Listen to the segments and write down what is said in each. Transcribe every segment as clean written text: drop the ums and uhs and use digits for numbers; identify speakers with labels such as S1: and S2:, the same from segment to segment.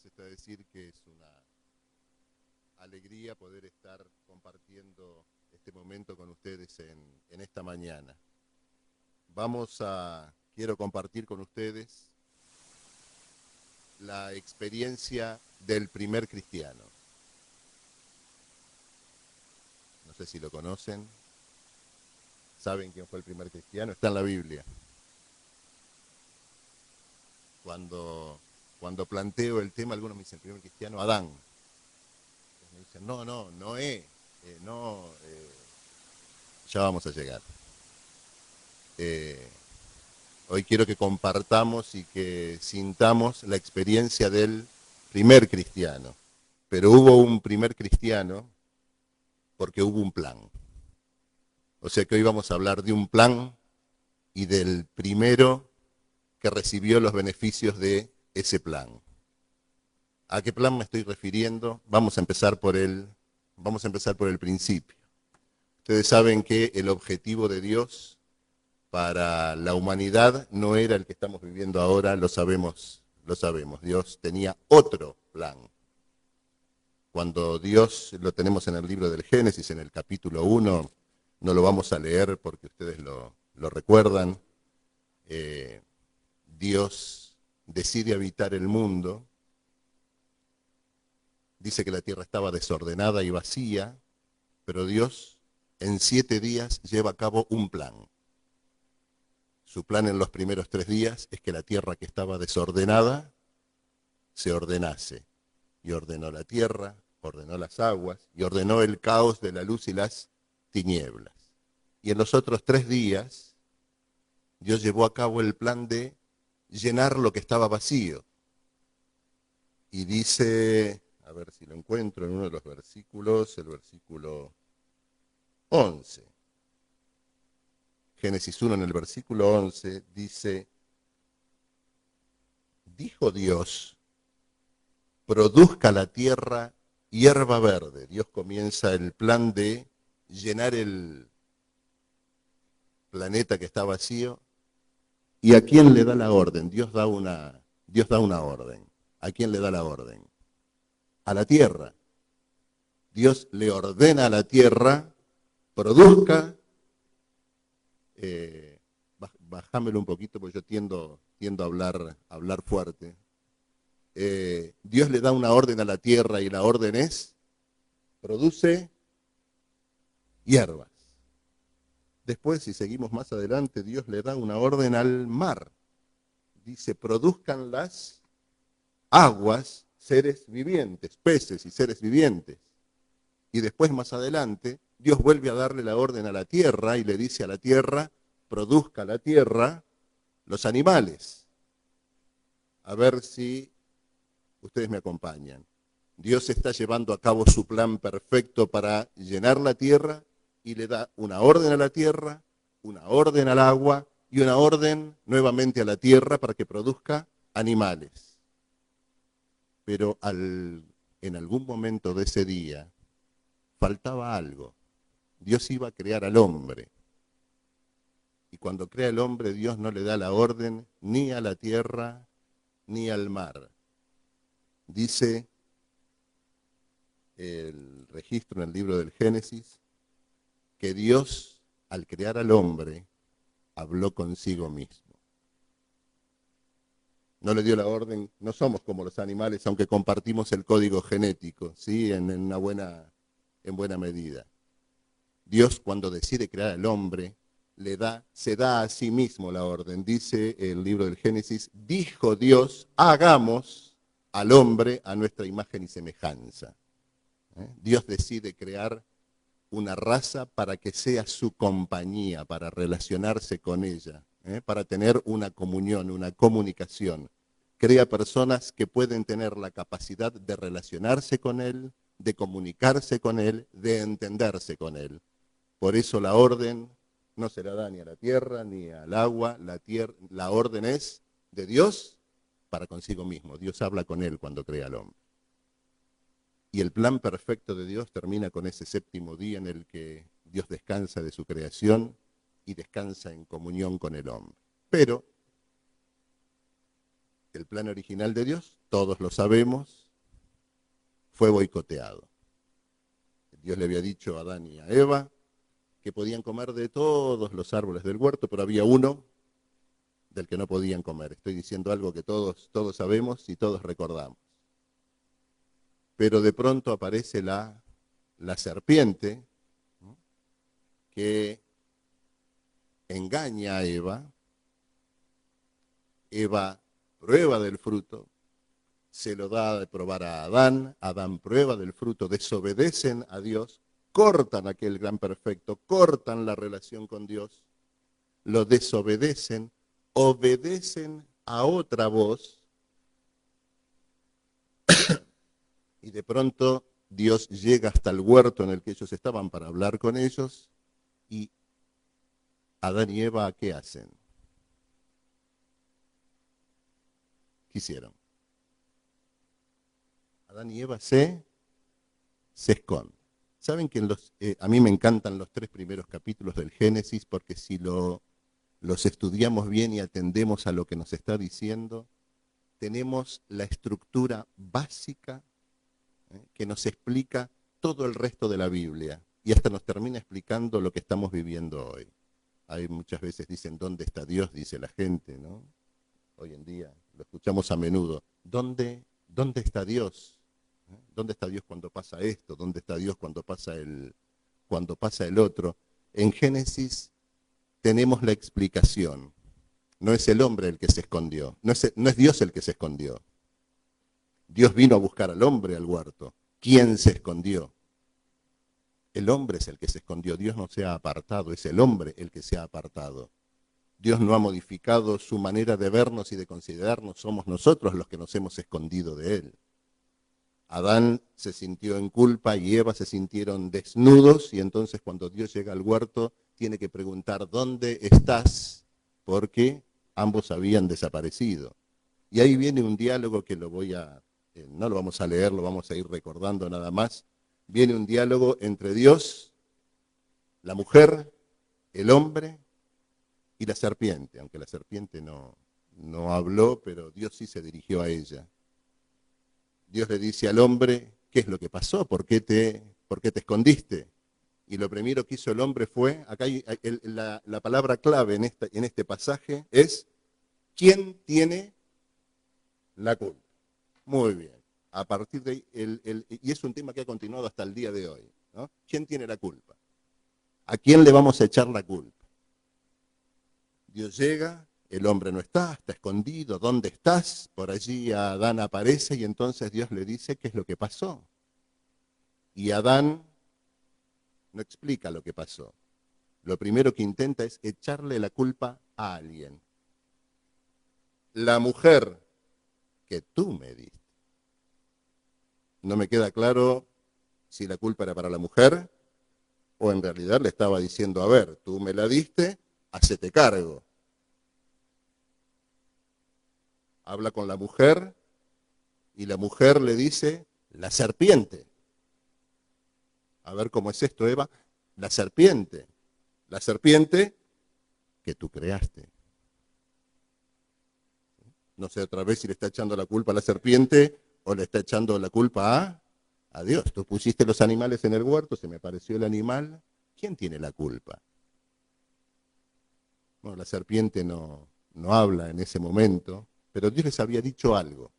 S1: más está decir que es una alegría poder estar compartiendo este momento con ustedes en esta mañana. Quiero compartir con ustedes la experiencia del primer cristiano. No sé si lo conocen. ¿Saben quién fue el primer cristiano? Está en la Biblia. Cuando planteo el tema, algunos me dicen, el primer cristiano, Adán. Me dicen, no, Noé, no, ya vamos a llegar. Hoy quiero que compartamos y que sintamos la experiencia del primer cristiano. Pero hubo un primer cristiano porque hubo un plan. O sea que hoy vamos a hablar de un plan y del primero que recibió los beneficios de ese plan. ¿A qué plan me estoy refiriendo? Vamos a empezar por el principio. Ustedes saben que el objetivo de Dios para la humanidad no era el que estamos viviendo ahora, lo sabemos. Dios tenía otro plan. Cuando Dios, lo tenemos en el libro del Génesis, en el capítulo 1, no lo vamos a leer porque ustedes lo recuerdan, Dios decide habitar el mundo, dice que la tierra estaba desordenada y vacía, pero Dios en 7 días lleva a cabo un plan. Su plan en los primeros 3 días es que la tierra que estaba desordenada se ordenase. Y ordenó la tierra, ordenó las aguas, y ordenó el caos de la luz y las tinieblas. Y en los otros 3 días, Dios llevó a cabo el plan de llenar lo que estaba vacío. Y dice, a ver si lo encuentro en uno de los versículos, el versículo 11. Génesis 1 en el versículo 11 dice, dijo Dios, produzca la tierra hierba verde. Dios comienza el plan de llenar el planeta que está vacío. ¿Y a quién le da la orden? Dios da una orden. ¿A quién le da la orden? A la tierra. Dios le ordena a la tierra, produzca, bajámelo un poquito porque yo tiendo a hablar fuerte. Dios le da una orden a la tierra y la orden es, produce hierbas. Después, si seguimos más adelante, Dios le da una orden al mar. Dice, produzcan las aguas seres vivientes, peces y seres vivientes. Y después, más adelante, Dios vuelve a darle la orden a la tierra y le dice a la tierra, produzca la tierra los animales. A ver si ustedes me acompañan. Dios está llevando a cabo su plan perfecto para llenar la tierra y le da una orden a la tierra, una orden al agua y una orden nuevamente a la tierra para que produzca animales. Pero en algún momento de ese día faltaba algo. Dios iba a crear al hombre. Y cuando crea el hombre, Dios no le da la orden ni a la tierra ni al mar. Dice el registro en el libro del Génesis que Dios, al crear al hombre, habló consigo mismo. No le dio la orden, no somos como los animales, aunque compartimos el código genético, ¿sí? en buena medida. Dios, cuando decide crear al hombre, se da a sí mismo la orden. Dice el libro del Génesis, dijo Dios, hagamos al hombre a nuestra imagen y semejanza. Dios decide crear una raza para que sea su compañía, para relacionarse con ella, para tener una comunión, una comunicación. Crea personas que pueden tener la capacidad de relacionarse con él, de comunicarse con él, de entenderse con él. Por eso la orden no se la da ni a la tierra ni al agua, la orden es de Dios para consigo mismo. Dios habla con él cuando crea al hombre. Y el plan perfecto de Dios termina con ese 7º día en el que Dios descansa de su creación y descansa en comunión con el hombre. Pero El plan original de Dios, todos lo sabemos, fue boicoteado. Dios le había dicho a Adán y a Eva que podían comer de todos los árboles del huerto, pero había uno del que no podían comer. Estoy diciendo algo que todos sabemos y todos recordamos. Pero de pronto aparece la serpiente, ¿no?, que engaña a Eva. Eva prueba del fruto, se lo da de probar a Adán. Adán prueba del fruto, desobedecen a Dios, cortan aquel gran perfecto, cortan la relación con Dios, lo desobedecen, obedecen a otra voz, y de pronto Dios llega hasta el huerto en el que ellos estaban para hablar con ellos, y Adán y Eva, ¿qué hacen? ¿Qué hicieron? Adán y Eva se esconden. Saben que a mí me encantan los 3 primeros capítulos del Génesis, porque si los estudiamos bien y atendemos a lo que nos está diciendo, tenemos la estructura básica, que nos explica todo el resto de la Biblia y hasta nos termina explicando lo que estamos viviendo hoy. Hay muchas veces dicen, ¿dónde está Dios?, dice la gente, ¿no? Hoy en día lo escuchamos a menudo. ¿Dónde está Dios? ¿Dónde está Dios cuando pasa esto? ¿Dónde está Dios cuando pasa el otro? En Génesis tenemos la explicación. No es el hombre el que se escondió, no es Dios el que se escondió. Dios vino a buscar al hombre al huerto. ¿Quién se escondió? El hombre es el que se escondió. Dios no se ha apartado, es el hombre el que se ha apartado. Dios no ha modificado su manera de vernos y de considerarnos, somos nosotros los que nos hemos escondido de Él. Adán se sintió en culpa y Eva se sintieron desnudos, y entonces cuando Dios llega al huerto tiene que preguntar, ¿dónde estás? Porque ambos habían desaparecido. Y ahí viene un diálogo que no lo vamos a leer, lo vamos a ir recordando nada más. Viene un diálogo entre Dios, la mujer, el hombre y la serpiente, aunque la serpiente no habló, pero Dios sí se dirigió a ella. Dios le dice al hombre, ¿qué es lo que pasó? ¿Por qué te escondiste? Y lo primero que hizo el hombre fue, acá hay la palabra clave en este pasaje es, ¿quién tiene la culpa? Muy bien. A partir de ahí, y es un tema que ha continuado hasta el día de hoy, ¿no? ¿Quién tiene la culpa? ¿A quién le vamos a echar la culpa? Dios llega, el hombre no está escondido, ¿dónde estás? Por allí Adán aparece y entonces Dios le dice qué es lo que pasó. Y Adán no explica lo que pasó. Lo primero que intenta es echarle la culpa a alguien. La mujer que tú me diste. No me queda claro si la culpa era para la mujer o en realidad le estaba diciendo, a ver, tú me la diste, hacete cargo. Habla con la mujer y la mujer le dice, la serpiente. A ver cómo es esto, Eva. La serpiente que tú creaste. No sé otra vez si le está echando la culpa a la serpiente o le está echando la culpa a Dios. Tú pusiste los animales en el huerto, se me apareció el animal. ¿Quién tiene la culpa? Bueno, la serpiente no habla en ese momento, pero Dios les había dicho algo.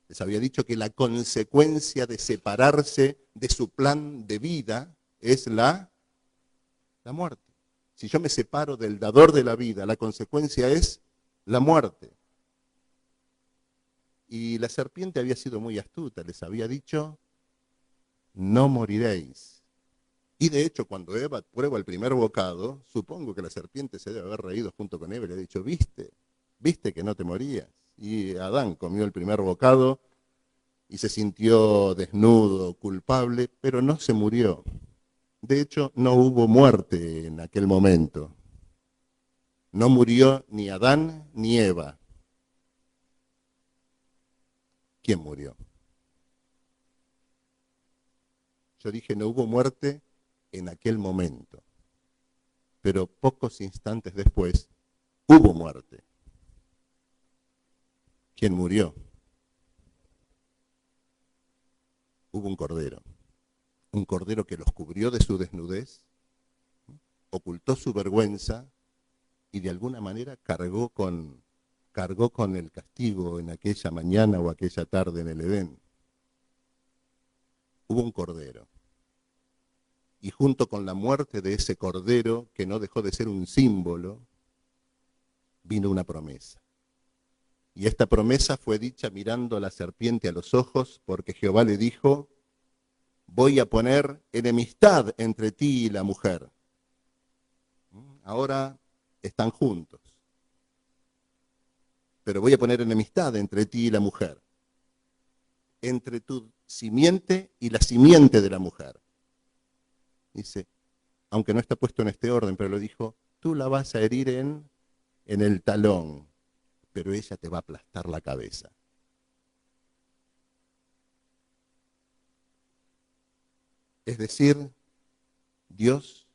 S1: Les había dicho que la consecuencia de separarse de su plan de vida es la muerte. Si yo me separo del dador de la vida, la consecuencia es la muerte. Y la serpiente había sido muy astuta, les había dicho, no moriréis. Y de hecho, cuando Eva prueba el primer bocado, supongo que la serpiente se debe haber reído junto con Eva y le ha dicho, viste que no te morías. Y Adán comió el primer bocado y se sintió desnudo, culpable, pero no se murió. De hecho, no hubo muerte en aquel momento. No murió ni Adán ni Eva. ¿Quién murió? Yo dije, no hubo muerte en aquel momento. Pero pocos instantes después, hubo muerte. ¿Quién murió? Hubo un cordero que los cubrió de su desnudez, ocultó su vergüenza y de alguna manera cargó con el castigo en aquella mañana o aquella tarde en el Edén. Hubo un cordero. Y junto con la muerte de ese cordero, que no dejó de ser un símbolo, vino una promesa. Y esta promesa fue dicha mirando a la serpiente a los ojos, porque Jehová le dijo: voy a poner enemistad entre ti y la mujer. Ahora están juntos, pero voy a poner enemistad entre ti y la mujer, entre tu simiente y la simiente de la mujer. Dice, aunque no está puesto en este orden, pero lo dijo, tú la vas a herir en el talón, pero ella te va a aplastar la cabeza. Es decir, Dios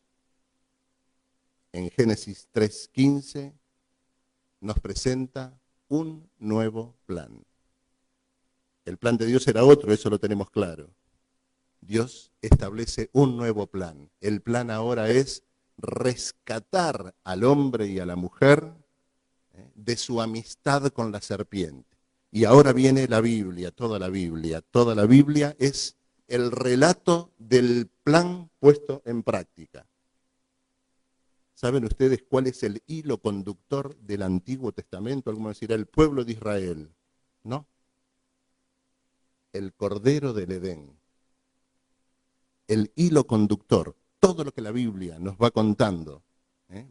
S1: en Génesis 3:15 nos presenta un nuevo plan. El plan de Dios era otro, eso lo tenemos claro. Dios establece un nuevo plan. El plan ahora es rescatar al hombre y a la mujer de su amistad con la serpiente. Y ahora viene la Biblia, toda la Biblia. Toda la Biblia es el relato del plan puesto en práctica. ¿Saben ustedes cuál es el hilo conductor del Antiguo Testamento? Algunos dirán el pueblo de Israel. ¿No? El Cordero del Edén. El hilo conductor. Todo lo que la Biblia nos va contando,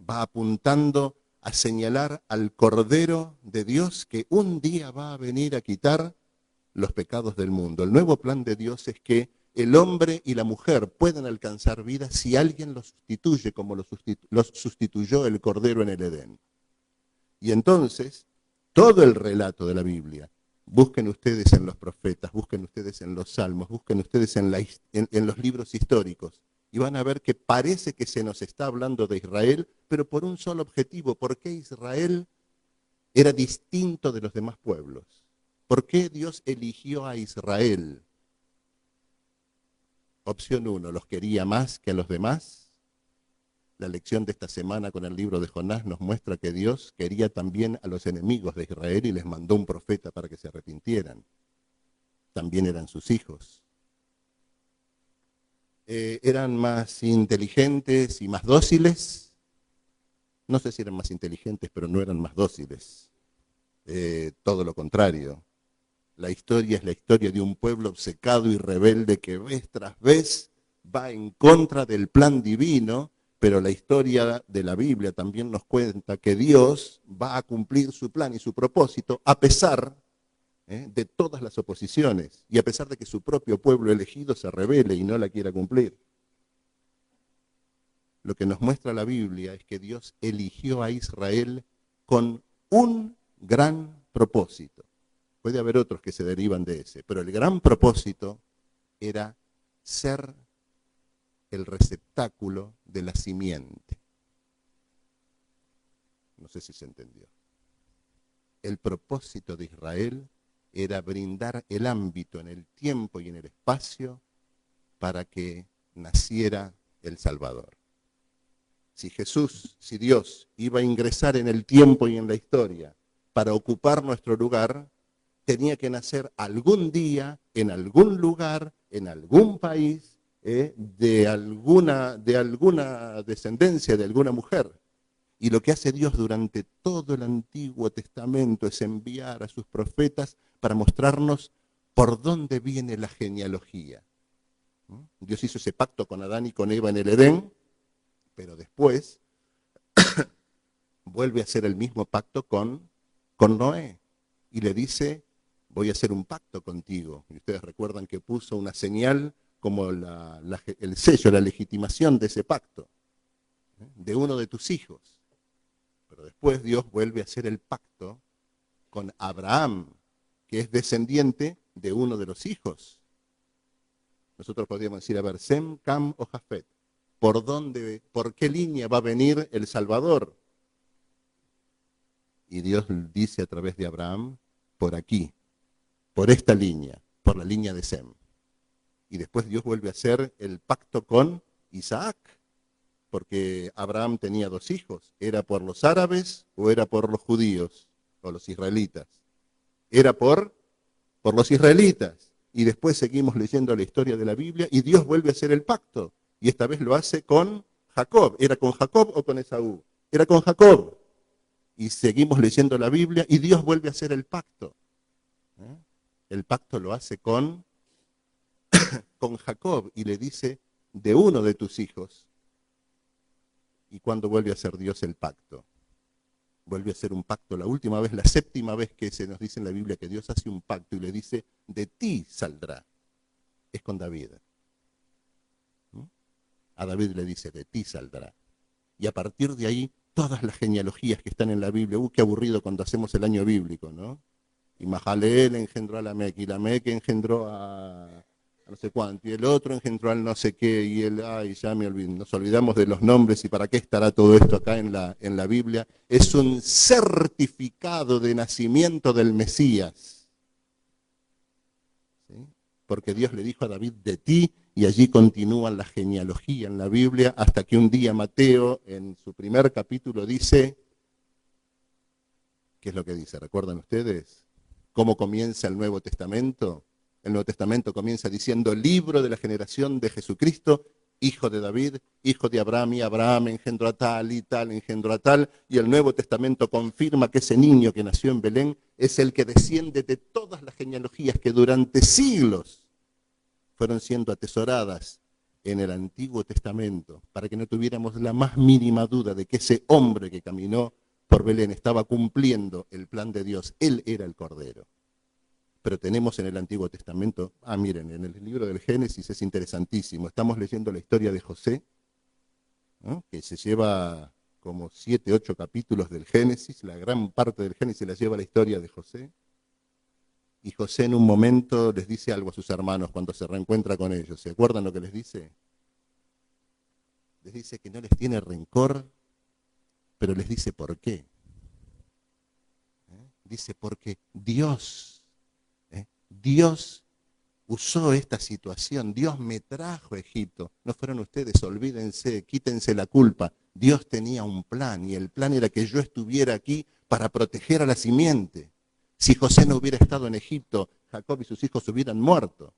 S1: va apuntando a señalar al Cordero de Dios que un día va a venir a quitar los pecados del mundo. El nuevo plan de Dios es que el hombre y la mujer puedan alcanzar vida si alguien los sustituye como los sustituyó el Cordero en el Edén. Y entonces, todo el relato de la Biblia, busquen ustedes en los profetas, busquen ustedes en los salmos, busquen ustedes en los libros históricos, y van a ver que parece que se nos está hablando de Israel, pero por un solo objetivo. ¿Por qué Israel era distinto de los demás pueblos? ¿Por qué Dios eligió a Israel? Opción 1, ¿los quería más que a los demás? La lección de esta semana con el libro de Jonás nos muestra que Dios quería también a los enemigos de Israel y les mandó un profeta para que se arrepintieran. También eran sus hijos. ¿Eran más inteligentes y más dóciles? No sé si eran más inteligentes, pero no eran más dóciles. Todo lo contrario. La historia es la historia de un pueblo obcecado y rebelde que vez tras vez va en contra del plan divino, pero la historia de la Biblia también nos cuenta que Dios va a cumplir su plan y su propósito a pesar de todas las oposiciones y a pesar de que su propio pueblo elegido se rebele y no la quiera cumplir. Lo que nos muestra la Biblia es que Dios eligió a Israel con un gran propósito. Puede haber otros que se derivan de ese, pero el gran propósito era ser el receptáculo de la simiente. No sé si se entendió. El propósito de Israel era brindar el ámbito en el tiempo y en el espacio para que naciera el Salvador. Si Dios iba a ingresar en el tiempo y en la historia para ocupar nuestro lugar, tenía que nacer algún día, en algún lugar, en algún país, de alguna descendencia, de alguna mujer. Y lo que hace Dios durante todo el Antiguo Testamento es enviar a sus profetas para mostrarnos por dónde viene la genealogía. Dios hizo ese pacto con Adán y con Eva en el Edén, pero después vuelve a hacer el mismo pacto con Noé. Y le dice, voy a hacer un pacto contigo. Y ustedes recuerdan que puso una señal como el sello, la legitimación de ese pacto, de uno de tus hijos. Pero después Dios vuelve a hacer el pacto con Abraham, que es descendiente de uno de los hijos. Nosotros podríamos decir, a ver, Sem, Cam o Jafet. ¿Por qué línea va a venir el Salvador? Y Dios dice a través de Abraham, por aquí, por esta línea, por la línea de Sem. Y después Dios vuelve a hacer el pacto con Isaac, porque Abraham tenía 2 hijos. ¿Era por los árabes o era por los judíos o los israelitas? Era por los israelitas. Y después seguimos leyendo la historia de la Biblia y Dios vuelve a hacer el pacto. Y esta vez lo hace con Jacob. ¿Era con Jacob o con Esaú? Era con Jacob. Y seguimos leyendo la Biblia y Dios vuelve a hacer el pacto. El pacto lo hace con Jacob y le dice, de uno de tus hijos. ¿Y cuándo vuelve a hacer Dios el pacto? Vuelve a hacer un pacto la última vez, la 7ª vez que se nos dice en la Biblia que Dios hace un pacto y le dice, de ti saldrá. Es con David. A David le dice, de ti saldrá. Y a partir de ahí, todas las genealogías que están en la Biblia, qué aburrido cuando hacemos el año bíblico, ¿no? Y Mahaleel engendró a Lamec, y Lamec engendró a no sé cuánto, y el otro engendró al no sé qué, y ya me olvidé, nos olvidamos de los nombres, y para qué estará todo esto acá en la Biblia. Es un certificado de nacimiento del Mesías. ¿Sí? Porque Dios le dijo a David, de ti, y allí continúa la genealogía en la Biblia, hasta que un día Mateo, en su primer capítulo, dice, ¿qué es lo que dice? ¿Recuerdan ustedes cómo comienza el Nuevo Testamento? El Nuevo Testamento comienza diciendo, libro de la generación de Jesucristo, hijo de David, hijo de Abraham, y Abraham engendró a tal y tal, engendró a tal, y el Nuevo Testamento confirma que ese niño que nació en Belén es el que desciende de todas las genealogías que durante siglos fueron siendo atesoradas en el Antiguo Testamento, para que no tuviéramos la más mínima duda de que ese hombre que caminó por Belén estaba cumpliendo el plan de Dios. Él era el Cordero. Pero tenemos en el Antiguo Testamento, miren, en el libro del Génesis es interesantísimo. Estamos leyendo la historia de José, ¿no? Que se lleva como 7, 8 capítulos del Génesis, la gran parte del Génesis la lleva la historia de José. Y José en un momento les dice algo a sus hermanos cuando se reencuentra con ellos. ¿Se acuerdan lo que les dice? Les dice que no les tiene rencor, pero les dice por qué. Dice, porque Dios usó esta situación, Dios me trajo a Egipto. No fueron ustedes, olvídense, quítense la culpa. Dios tenía un plan y el plan era que yo estuviera aquí para proteger a la simiente. Si José no hubiera estado en Egipto, Jacob y sus hijos hubieran muerto.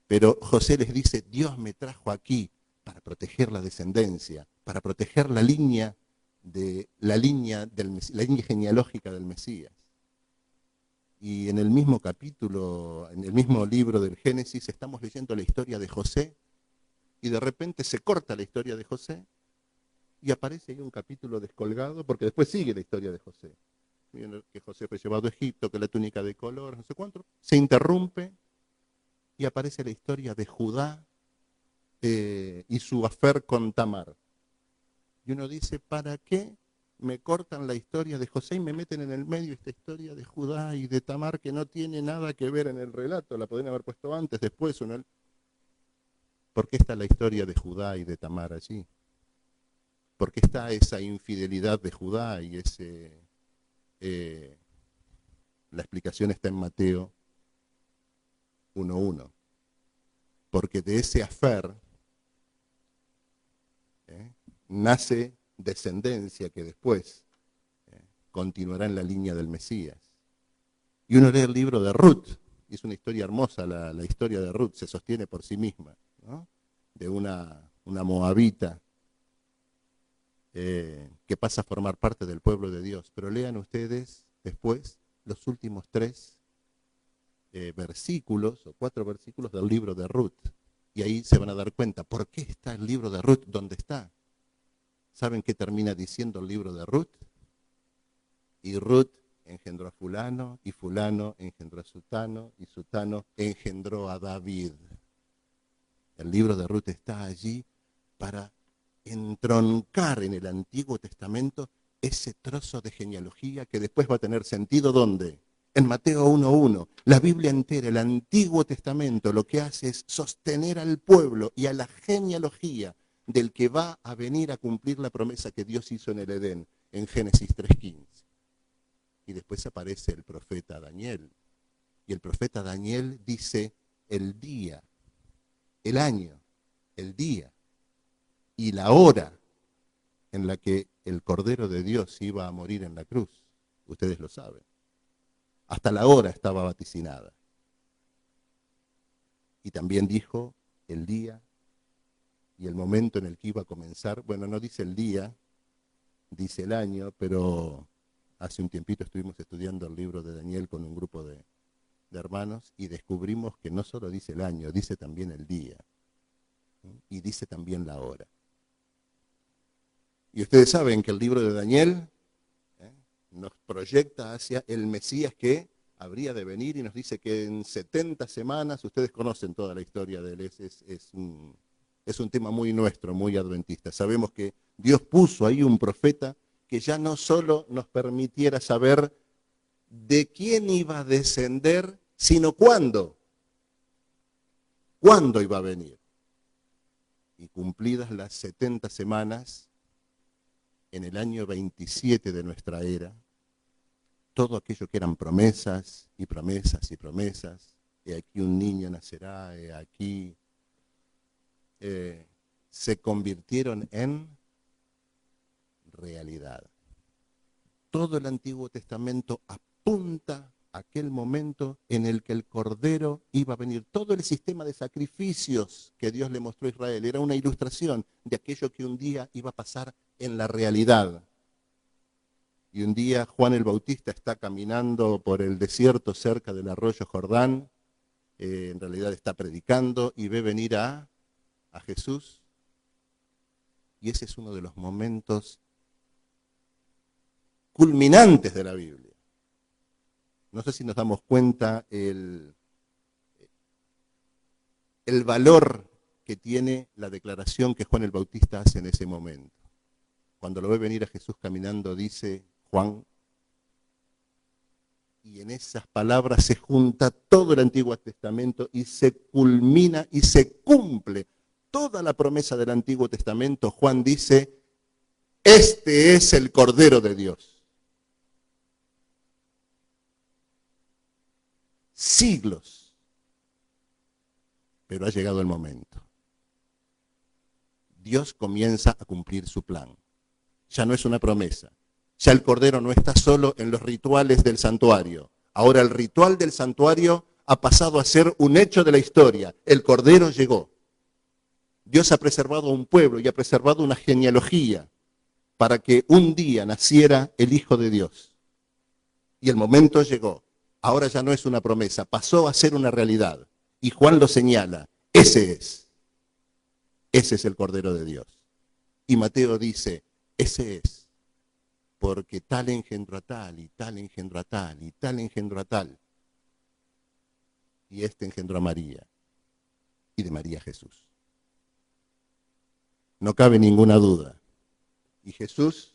S1: Pero José les dice, Dios me trajo aquí para proteger la descendencia, para proteger la línea genealógica del Mesías. Y en el mismo capítulo, en el mismo libro del Génesis, estamos leyendo la historia de José, y de repente se corta la historia de José, y aparece ahí un capítulo descolgado, porque después sigue la historia de José. Miren que José fue llevado a Egipto, que la túnica de color, no sé cuánto, se interrumpe, y aparece la historia de Judá y su afer con Tamar. Y uno dice, ¿para qué me cortan la historia de José y me meten en el medio esta historia de Judá y de Tamar que no tiene nada que ver en el relato? La podrían haber puesto antes, después. ¿Por qué está la historia de Judá y de Tamar allí? ¿Por qué está esa infidelidad de Judá y la explicación está en Mateo 1:1? Porque de ese afer nace descendencia que después continuará en la línea del Mesías. Y uno lee el libro de Ruth, y es una historia hermosa, la historia de Ruth se sostiene por sí misma, ¿no? De una moabita que pasa a formar parte del pueblo de Dios. Pero lean ustedes después los últimos 3 versículos o 4 versículos del libro de Ruth, y ahí se van a dar cuenta por qué está el libro de Ruth donde está. ¿Saben qué termina diciendo el libro de Ruth? Y Ruth engendró a fulano, y fulano engendró a sutano, y sutano engendró a David. El libro de Ruth está allí para entroncar en el Antiguo Testamento ese trozo de genealogía que después va a tener sentido, ¿dónde? En Mateo 1:1. La Biblia entera, el Antiguo Testamento, lo que hace es sostener al pueblo y a la genealogía del que va a venir a cumplir la promesa que Dios hizo en el Edén, en Génesis 3:15. y después aparece el profeta Daniel. Y el profeta Daniel dice el día, el año, el día y la hora en la que el Cordero de Dios iba a morir en la cruz. Ustedes lo saben. Hasta la hora estaba vaticinada. Y también dijo el día y el momento en el que iba a comenzar. Bueno, no dice el día, dice el año, pero hace un tiempito estuvimos estudiando el libro de Daniel con un grupo de hermanos y descubrimos que no solo dice el año, dice también el día, ¿sí? Y dice también la hora. Y ustedes saben que el libro de Daniel nos proyecta hacia el Mesías que habría de venir y nos dice que en 70 semanas, ustedes conocen toda la historia de él, es un tema muy nuestro, muy adventista. Sabemos que Dios puso ahí un profeta que ya no solo nos permitiera saber de quién iba a descender, sino cuándo iba a venir. Y cumplidas las 70 semanas, en el año 27 de nuestra era, todo aquello que eran promesas y promesas y promesas, he aquí un niño nacerá, he aquí, se convirtieron en realidad. Todo el Antiguo Testamento apunta a aquel momento en el que el Cordero iba a venir. Todo el sistema de sacrificios que Dios le mostró a Israel era una ilustración de aquello que un día iba a pasar en la realidad. Y un día Juan el Bautista está caminando por el desierto cerca del arroyo Jordán, en realidad está predicando y ve venir a Jesús. Y ese es uno de los momentos culminantes de la Biblia. No sé si nos damos cuenta el valor que tiene la declaración que Juan el Bautista hace en ese momento. Cuando lo ve venir a Jesús caminando, dice Juan, y en esas palabras se junta todo el Antiguo Testamento y se culmina y se cumple toda la promesa del Antiguo Testamento. Juan dice, este es el Cordero de Dios. Siglos, pero ha llegado el momento. Dios comienza a cumplir su plan. Ya no es una promesa. Ya el Cordero no está solo en los rituales del santuario. Ahora el ritual del santuario ha pasado a ser un hecho de la historia. El Cordero llegó. Dios ha preservado a un pueblo y ha preservado una genealogía para que un día naciera el Hijo de Dios. Y el momento llegó. Ahora ya no es una promesa, pasó a ser una realidad. Y Juan lo señala, ese es el Cordero de Dios. Y Mateo dice, ese es, porque tal engendró a tal, y tal engendró a tal, y tal engendró a tal. Y este engendró a María, y de María Jesús. No cabe ninguna duda. Y Jesús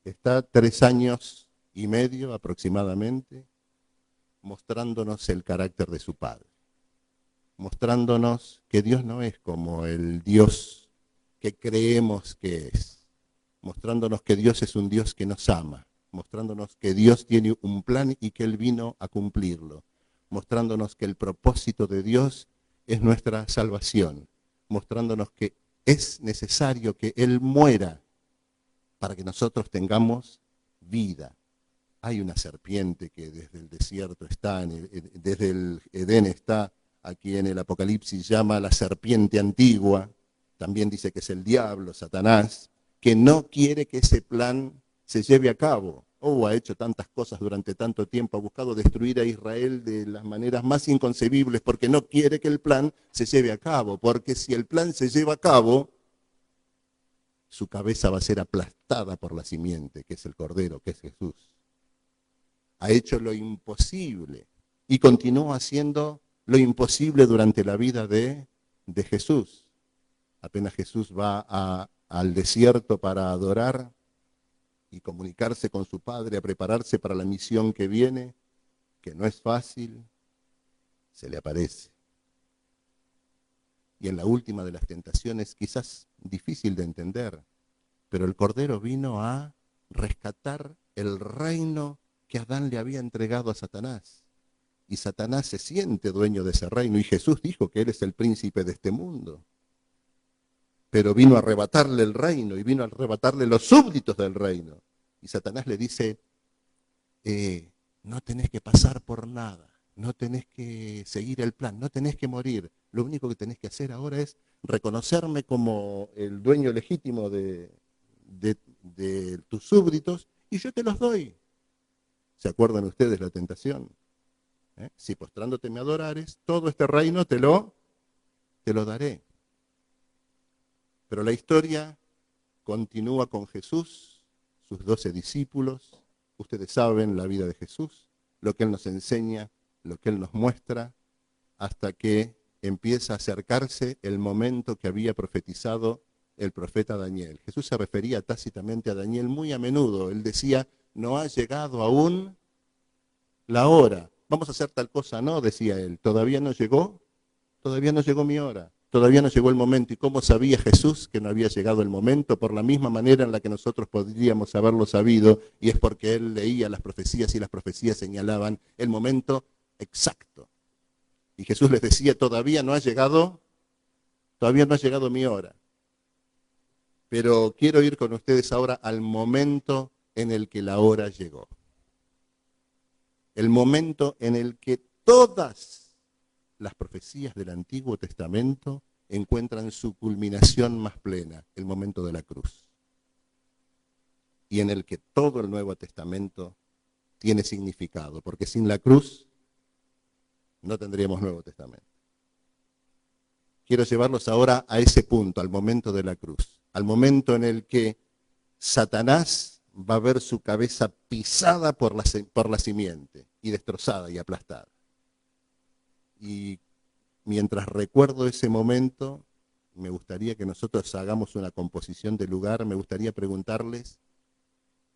S1: está 3 años y medio aproximadamente mostrándonos el carácter de su Padre, mostrándonos que Dios no es como el Dios que creemos que es, mostrándonos que Dios es un Dios que nos ama, mostrándonos que Dios tiene un plan y que Él vino a cumplirlo, mostrándonos que el propósito de Dios es nuestra salvación, mostrándonos que es necesario que Él muera para que nosotros tengamos vida. Hay una serpiente que desde el desierto está, desde el Edén está, aquí en el Apocalipsis llama la serpiente antigua, también dice que es el diablo, Satanás, que no quiere que ese plan se lleve a cabo. Ha hecho tantas cosas durante tanto tiempo, ha buscado destruir a Israel de las maneras más inconcebibles porque no quiere que el plan se lleve a cabo, porque si el plan se lleva a cabo, su cabeza va a ser aplastada por la simiente, que es el Cordero, que es Jesús. Ha hecho lo imposible y continúa haciendo lo imposible durante la vida de Jesús. Apenas Jesús va al desierto para adorar y comunicarse con su Padre, a prepararse para la misión que viene, que no es fácil, se le aparece. Y en la última de las tentaciones, quizás difícil de entender, pero el Cordero vino a rescatar el reino que Adán le había entregado a Satanás. Y Satanás se siente dueño de ese reino. Y Jesús dijo que Él es el príncipe de este mundo. Pero vino a arrebatarle el reino y vino a arrebatarle los súbditos del reino. Y Satanás le dice, no tenés que pasar por nada, no tenés que seguir el plan, no tenés que morir. Lo único que tenés que hacer ahora es reconocerme como el dueño legítimo de tus súbditos y yo te los doy. ¿Se acuerdan ustedes la tentación? Si postrándote me adorares, todo este reino te lo daré. Pero la historia continúa con Jesús, sus 12 discípulos. Ustedes saben la vida de Jesús, lo que Él nos enseña, lo que Él nos muestra, hasta que empieza a acercarse el momento que había profetizado el profeta Daniel. Jesús se refería tácitamente a Daniel muy a menudo. Él decía, no ha llegado aún la hora. Vamos a hacer tal cosa, no, decía él. Todavía no llegó mi hora. Todavía no llegó el momento. ¿Y cómo sabía Jesús que no había llegado el momento? Por la misma manera en la que nosotros podríamos haberlo sabido, y es porque Él leía las profecías y las profecías señalaban el momento exacto. Y Jesús les decía, todavía no ha llegado mi hora. Pero quiero ir con ustedes ahora al momento en el que la hora llegó. El momento en el que todas las profecías del Antiguo Testamento encuentran su culminación más plena, el momento de la cruz. Y en el que todo el Nuevo Testamento tiene significado, porque sin la cruz no tendríamos Nuevo Testamento. Quiero llevarlos ahora a ese punto, al momento de la cruz, al momento en el que Satanás va a ver su cabeza pisada por la simiente y destrozada y aplastada. Y mientras recuerdo ese momento, me gustaría que nosotros hagamos una composición de lugar, me gustaría preguntarles,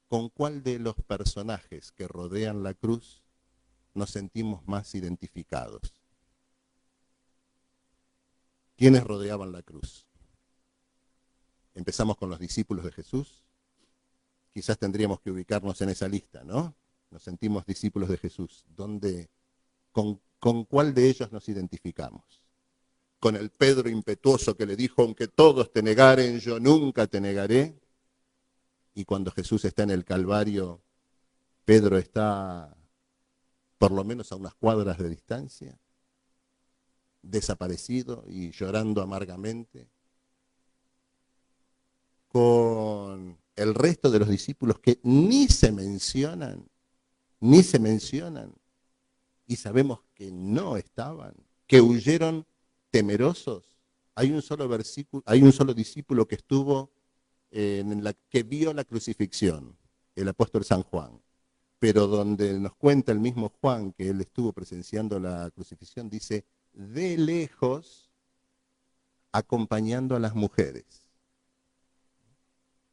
S1: ¿con cuál de los personajes que rodean la cruz nos sentimos más identificados? ¿Quiénes rodeaban la cruz? Empezamos con los discípulos de Jesús. Quizás tendríamos que ubicarnos en esa lista, ¿no? Nos sentimos discípulos de Jesús. ¿Con cuál de ellos nos identificamos? ¿Con el Pedro impetuoso que le dijo, aunque todos te negaren, yo nunca te negaré? Y cuando Jesús está en el Calvario, Pedro está por lo menos a unas cuadras de distancia, desaparecido y llorando amargamente. Con el resto de los discípulos que ni se mencionan, y sabemos que no estaban, que huyeron temerosos. Hay un solo discípulo que estuvo que vio la crucifixión, el apóstol San Juan. Pero donde nos cuenta el mismo Juan que él estuvo presenciando la crucifixión, dice, de lejos, acompañando a las mujeres.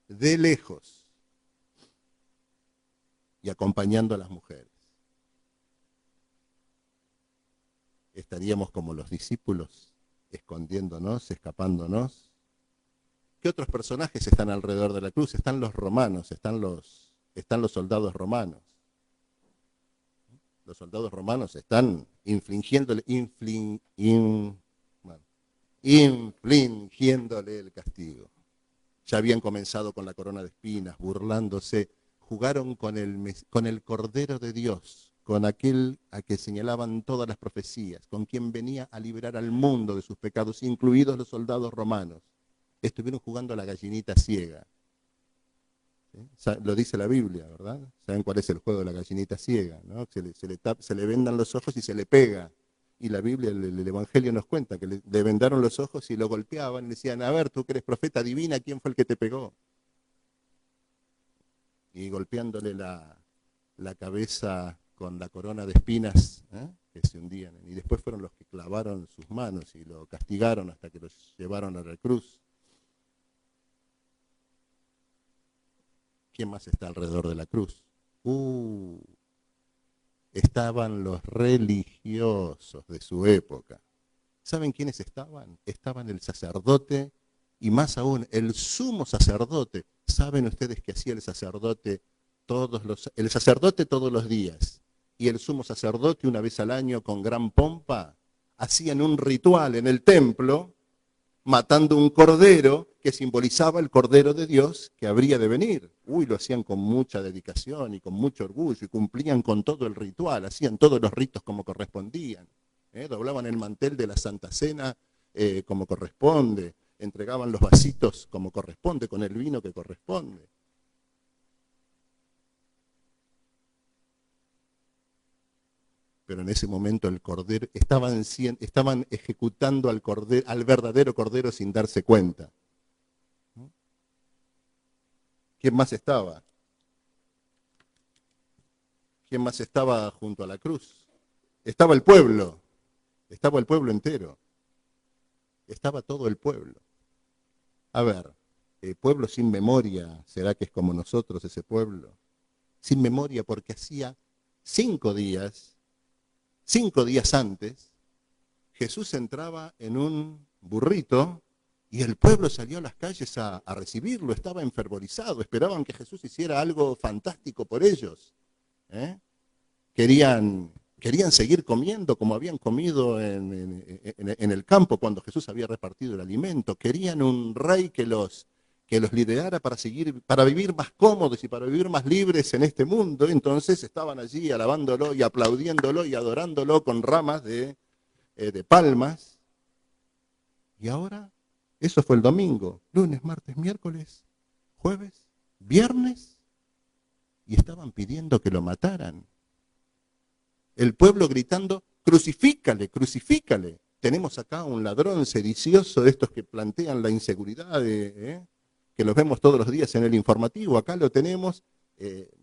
S1: De lejos y acompañando a las mujeres. Estaríamos como los discípulos, escondiéndonos, escapándonos. ¿Qué otros personajes están alrededor de la cruz? Están los romanos, están los soldados romanos. Los soldados romanos están infligiéndole el castigo. Ya habían comenzado con la corona de espinas, burlándose, jugaron con el Cordero de Dios, con aquel a que señalaban todas las profecías, con quien venía a liberar al mundo de sus pecados, incluidos los soldados romanos. Estuvieron jugando a la gallinita ciega. ¿Sí? Lo dice la Biblia, ¿verdad? ¿Saben cuál es el juego de la gallinita ciega? ¿No? Se le vendan los ojos y se le pega. Y la Biblia, el Evangelio nos cuenta que le vendaron los ojos y lo golpeaban y le decían, a ver, tú que eres profeta, adivina quién fue el que te pegó. Y golpeándole la cabeza con la corona de espinas, que se hundían. Y después fueron los que clavaron sus manos y lo castigaron hasta que los llevaron a la cruz. ¿Quién más está alrededor de la cruz? Estaban los religiosos de su época. ¿Saben quiénes estaban? Estaban el sacerdote y más aún el sumo sacerdote. ¿Saben ustedes qué hacía el sacerdote el sacerdote todos los días y el sumo sacerdote una vez al año con gran pompa hacían un ritual en el templo matando un cordero que simbolizaba el cordero de Dios que habría de venir. Lo hacían con mucha dedicación y con mucho orgullo y cumplían con todo el ritual, hacían todos los ritos como correspondían. Doblaban el mantel de la Santa Cena como corresponde, entregaban los vasitos como corresponde, con el vino que corresponde. Pero en ese momento el cordero, estaban ejecutando al verdadero cordero sin darse cuenta. ¿Quién más estaba? ¿Quién más estaba junto a la cruz? Estaba el pueblo entero, estaba todo el pueblo. A ver, pueblo sin memoria, ¿será que es como nosotros ese pueblo? Sin memoria porque hacía 5 días antes, Jesús entraba en un burrito y el pueblo salió a las calles a recibirlo, estaba enfervorizado, esperaban que Jesús hiciera algo fantástico por ellos. Querían seguir comiendo como habían comido en el campo cuando Jesús había repartido el alimento. Querían un rey que los liderara para vivir más cómodos y para vivir más libres en este mundo. Entonces estaban allí alabándolo y aplaudiéndolo y adorándolo con ramas de palmas. Y ahora, eso fue el domingo, lunes, martes, miércoles, jueves, viernes, y estaban pidiendo que lo mataran. El pueblo gritando, crucifícale, crucifícale. Tenemos acá un ladrón sedicioso de estos que plantean la inseguridad, que los vemos todos los días en el informativo. Acá lo tenemos,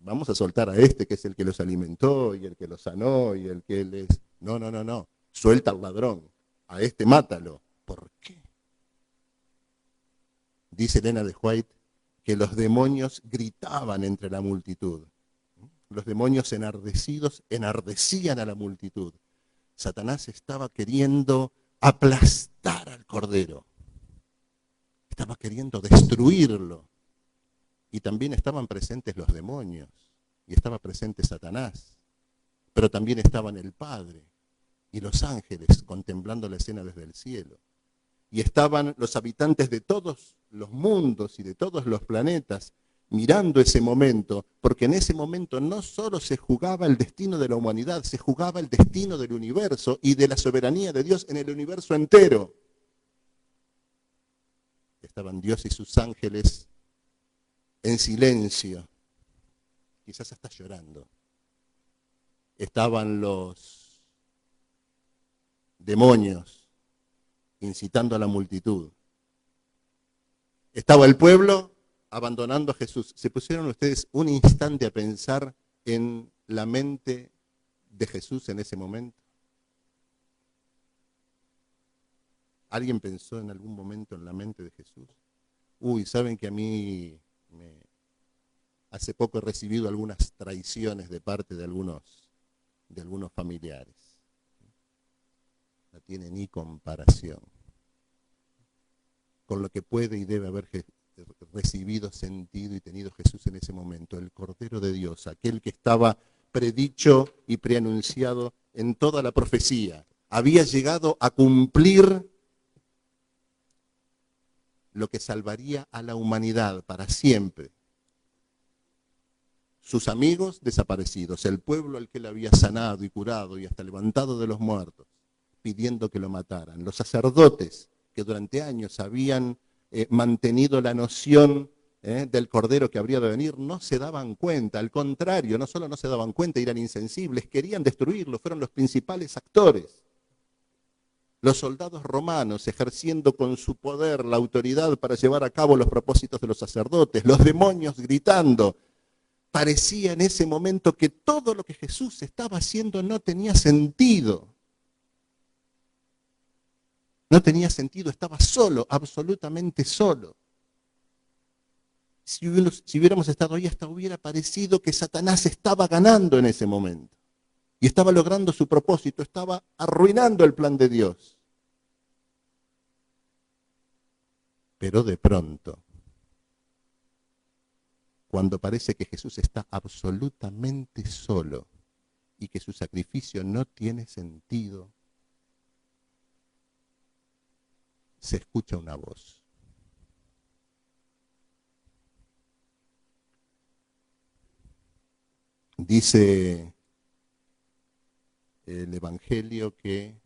S1: vamos a soltar a este que es el que los alimentó y el que los sanó y el que les... No, suelta al ladrón, a este mátalo. ¿Por qué? Dice Elena de White que los demonios gritaban entre la multitud. Los demonios enardecidos enardecían a la multitud. Satanás estaba queriendo aplastar al cordero. Estaba queriendo destruirlo. Y también estaban presentes los demonios. Y estaba presente Satanás. Pero también estaban el Padre y los ángeles contemplando la escena desde el cielo. Y estaban los habitantes de todos los mundos y de todos los planetas mirando ese momento, porque en ese momento no solo se jugaba el destino de la humanidad, se jugaba el destino del universo y de la soberanía de Dios en el universo entero. Estaban Dios y sus ángeles en silencio, quizás hasta llorando. Estaban los demonios incitando a la multitud. Estaba el pueblo abandonando a Jesús. ¿Se pusieron ustedes un instante a pensar en la mente de Jesús en ese momento? ¿Alguien pensó en algún momento en la mente de Jesús? Saben que a mí hace poco he recibido algunas traiciones de parte de algunos familiares. No tiene ni comparación con lo que puede y debe haber recibido, sentido y tenido Jesús en ese momento. El Cordero de Dios, aquel que estaba predicho y preanunciado en toda la profecía, había llegado a cumplir lo que salvaría a la humanidad para siempre. Sus amigos desaparecidos, el pueblo al que él había sanado y curado y hasta levantado de los muertos, pidiendo que lo mataran. Los sacerdotes que durante años habían mantenido la noción del cordero que habría de venir, no se daban cuenta, al contrario, no solo no se daban cuenta, eran insensibles, querían destruirlo, fueron los principales actores. Los soldados romanos ejerciendo con su poder la autoridad para llevar a cabo los propósitos de los sacerdotes, los demonios gritando. Parecía en ese momento que todo lo que Jesús estaba haciendo no tenía sentido. No tenía sentido, estaba solo, absolutamente solo. Si hubiéramos estado ahí, hasta hubiera parecido que Satanás estaba ganando en ese momento. Y estaba logrando su propósito, estaba arruinando el plan de Dios. Pero de pronto, cuando parece que Jesús está absolutamente solo y que su sacrificio no tiene sentido, se escucha una voz. Dice el Evangelio que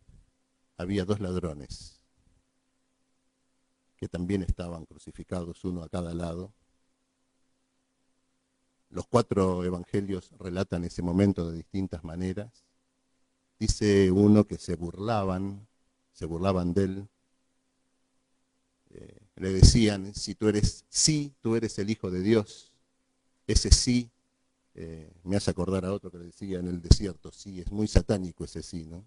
S1: había dos ladrones que también estaban crucificados, uno a cada lado. Los 4 evangelios relatan ese momento de distintas maneras. Dice uno que se burlaban de él. Le decían, tú eres el Hijo de Dios. Ese sí, me hace acordar a otro que le decía en el desierto, sí, es muy satánico ese sí, ¿no?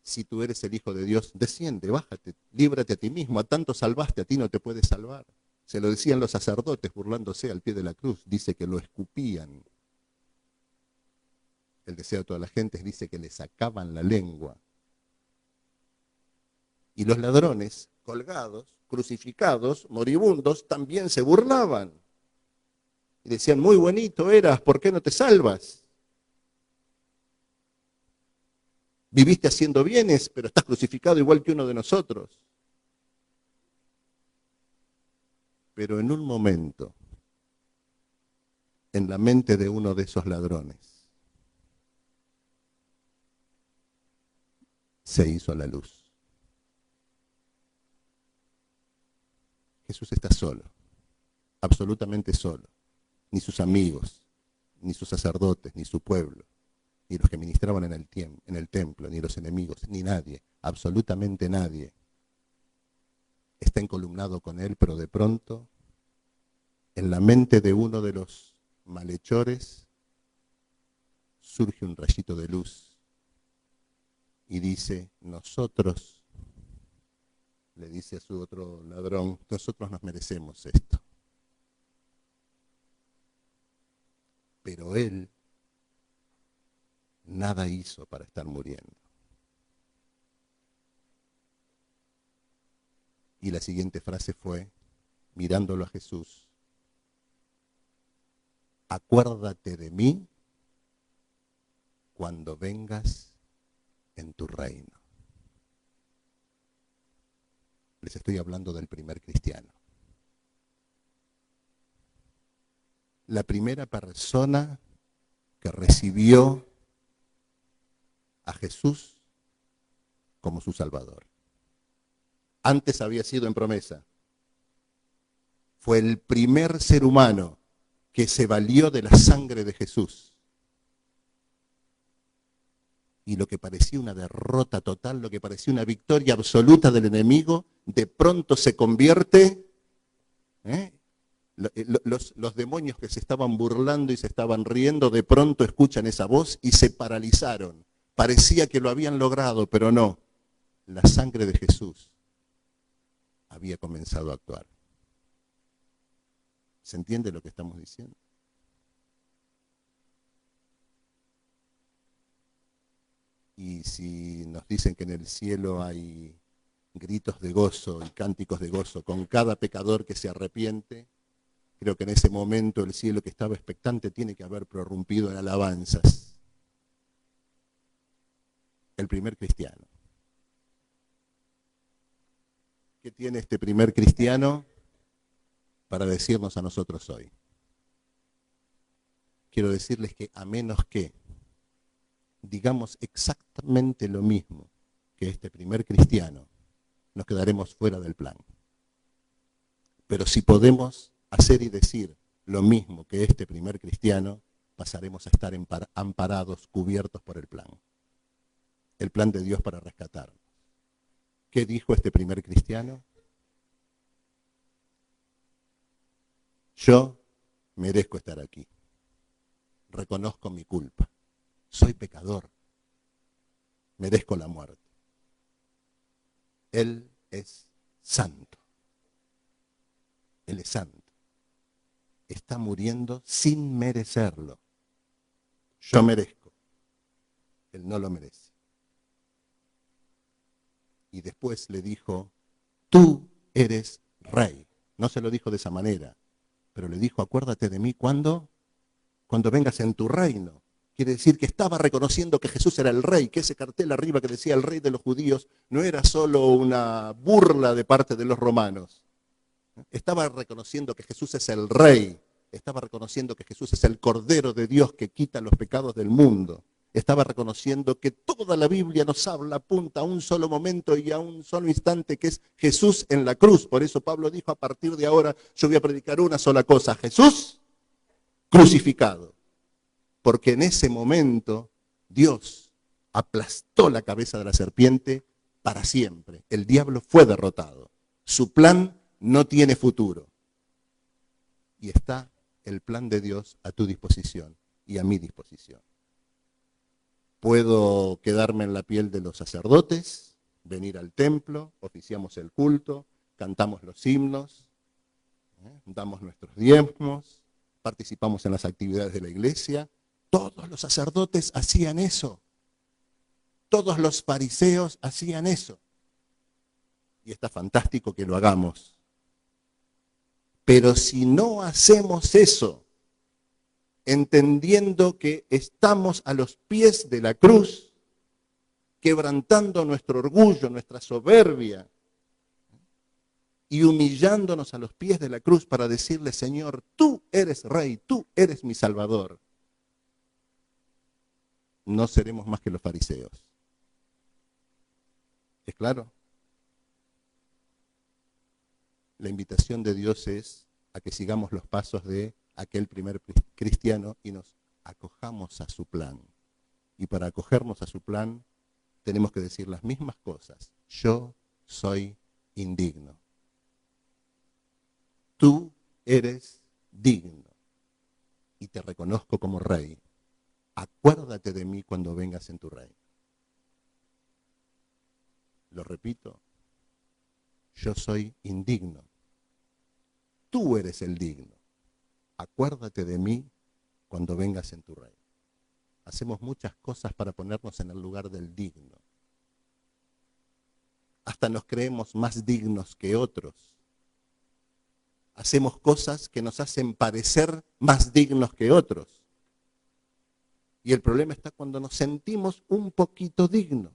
S1: Si tú eres el Hijo de Dios, desciende, bájate, líbrate a ti mismo, a tanto salvaste, a ti no te puedes salvar. Se lo decían los sacerdotes burlándose al pie de la cruz, dice que lo escupían. El deseo de toda la gente dice que le sacaban la lengua. Y los ladrones, colgados, crucificados, moribundos, también se burlaban. Y decían, muy bonito eras, ¿por qué no te salvas? Viviste haciendo bienes, pero estás crucificado igual que uno de nosotros. Pero en un momento, en la mente de uno de esos ladrones, se hizo la luz. Jesús está solo, absolutamente solo. Ni sus amigos, ni sus sacerdotes, ni su pueblo, ni los que ministraban en el templo, ni los enemigos, ni nadie, absolutamente nadie. Está encolumnado con él, pero de pronto, en la mente de uno de los malhechores, surge un rayito de luz y dice, nosotros, le dice a su otro ladrón, nosotros nos merecemos esto. Pero él nada hizo para estar muriendo. Y la siguiente frase fue, mirándolo a Jesús, acuérdate de mí cuando vengas en tu reino. Les estoy hablando del primer cristiano. La primera persona que recibió a Jesús como su Salvador. Antes había sido en promesa. Fue el primer ser humano que se valió de la sangre de Jesús. Y lo que parecía una derrota total, lo que parecía una victoria absoluta del enemigo, de pronto se convierte, los demonios que se estaban burlando y se estaban riendo, de pronto escuchan esa voz y se paralizaron. Parecía que lo habían logrado, pero no. La sangre de Jesús había comenzado a actuar. ¿Se entiende lo que estamos diciendo? Y si nos dicen que en el cielo hay gritos de gozo y cánticos de gozo con cada pecador que se arrepiente, creo que en ese momento el cielo que estaba expectante tiene que haber prorrumpido en alabanzas. El primer cristiano. ¿Qué tiene este primer cristiano para decirnos a nosotros hoy? Quiero decirles que a menos que digamos exactamente lo mismo que este primer cristiano, nos quedaremos fuera del plan. Pero si podemos hacer y decir lo mismo que este primer cristiano, pasaremos a estar amparados, cubiertos por el plan de Dios para rescatarnos. ¿Qué dijo este primer cristiano? Yo merezco estar aquí. Reconozco mi culpa. Soy pecador. Merezco la muerte. Él es santo. Él es santo. Está muriendo sin merecerlo. Yo merezco. Él no lo merece. Y después le dijo, tú eres rey. No se lo dijo de esa manera, Pero le dijo, acuérdate de mí cuando vengas en tu reino. Quiere decir que estaba reconociendo que Jesús era el rey, que ese cartel arriba que decía el rey de los judíos no era solo una burla de parte de los romanos. Estaba reconociendo que Jesús es el rey, estaba reconociendo que Jesús es el Cordero de Dios que quita los pecados del mundo. Estaba reconociendo que toda la Biblia nos habla, apunta a un solo momento y a un solo instante, que es Jesús en la cruz. Por eso Pablo dijo, a partir de ahora yo voy a predicar una sola cosa, Jesús crucificado. Porque en ese momento Dios aplastó la cabeza de la serpiente para siempre. El diablo fue derrotado. Su plan no tiene futuro. Y está el plan de Dios a tu disposición y a mi disposición. Puedo quedarme en la piel de los sacerdotes, venir al templo, oficiamos el culto, cantamos los himnos, damos nuestros diezmos, participamos en las actividades de la iglesia. Todos los sacerdotes hacían eso. Todos los fariseos hacían eso. Y está fantástico que lo hagamos. Pero si no hacemos eso, entendiendo que estamos a los pies de la cruz, quebrantando nuestro orgullo, nuestra soberbia, y humillándonos a los pies de la cruz para decirle, Señor, tú eres Rey, tú eres mi Salvador, no seremos más que los fariseos. ¿Es claro? La invitación de Dios es a que sigamos los pasos de aquel primer cristiano y nos acojamos a su plan. Y para acogernos a su plan tenemos que decir las mismas cosas. Yo soy indigno. Tú eres digno y te reconozco como rey. Acuérdate de mí cuando vengas en tu reino. Lo repito, yo soy indigno. Tú eres el digno. Acuérdate de mí cuando vengas en tu reino. Hacemos muchas cosas para ponernos en el lugar del digno. Hasta nos creemos más dignos que otros. Hacemos cosas que nos hacen parecer más dignos que otros. Y el problema está cuando nos sentimos un poquito dignos.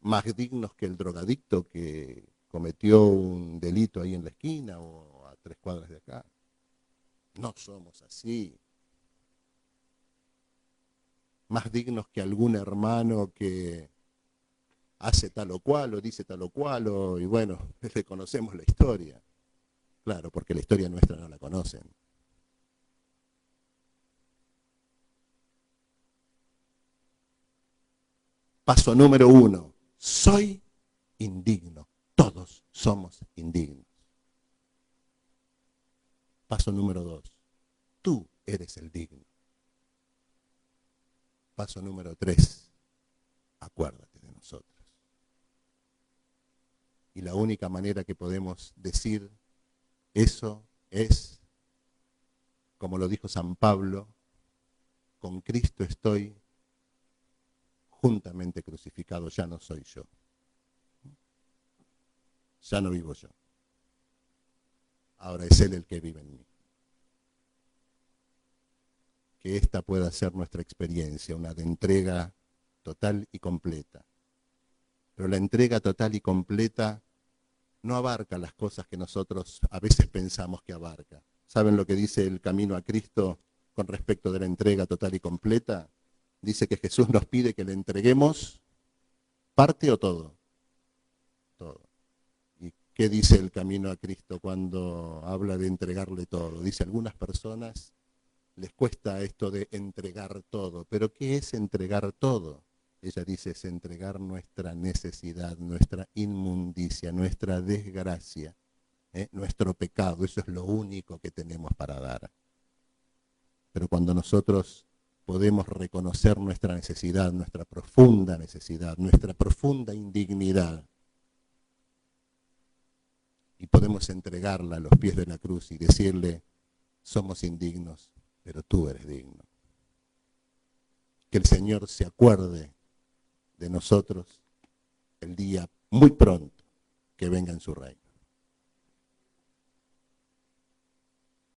S1: Más dignos que el drogadicto que cometió un delito ahí en la esquina o a 3 cuadras de acá. No somos así. Más dignos que algún hermano que hace tal o cual o dice tal o cual y bueno, le conocemos la historia. Claro, porque la historia nuestra no la conocen. Paso número 1. Soy indigno. Todos somos indignos. Paso número 2. Tú eres el digno. Paso número 3. Acuérdate de nosotros. Y la única manera que podemos decir eso es, como lo dijo San Pablo, con Cristo estoy juntamente crucificado, ya no soy yo. Ya no vivo yo. Ahora es Él el que vive en mí. Que esta pueda ser nuestra experiencia, una de entrega total y completa. Pero la entrega total y completa no abarca las cosas que nosotros a veces pensamos que abarca. ¿Saben lo que dice el camino a Cristo con respecto de la entrega total y completa? Dice que Jesús nos pide que le entreguemos parte o todo. Todo. ¿Y qué dice el camino a Cristo cuando habla de entregarle todo? Dice, a algunas personas les cuesta esto de entregar todo. ¿Pero qué es entregar todo? Ella dice, es entregar nuestra necesidad, nuestra inmundicia, nuestra desgracia, nuestro pecado. Eso es lo único que tenemos para dar. Pero cuando nosotros podemos reconocer nuestra necesidad, nuestra profunda indignidad, y podemos entregarla a los pies de la cruz y decirle, somos indignos, pero tú eres digno. Que el Señor se acuerde de nosotros el día muy pronto que venga en su reino.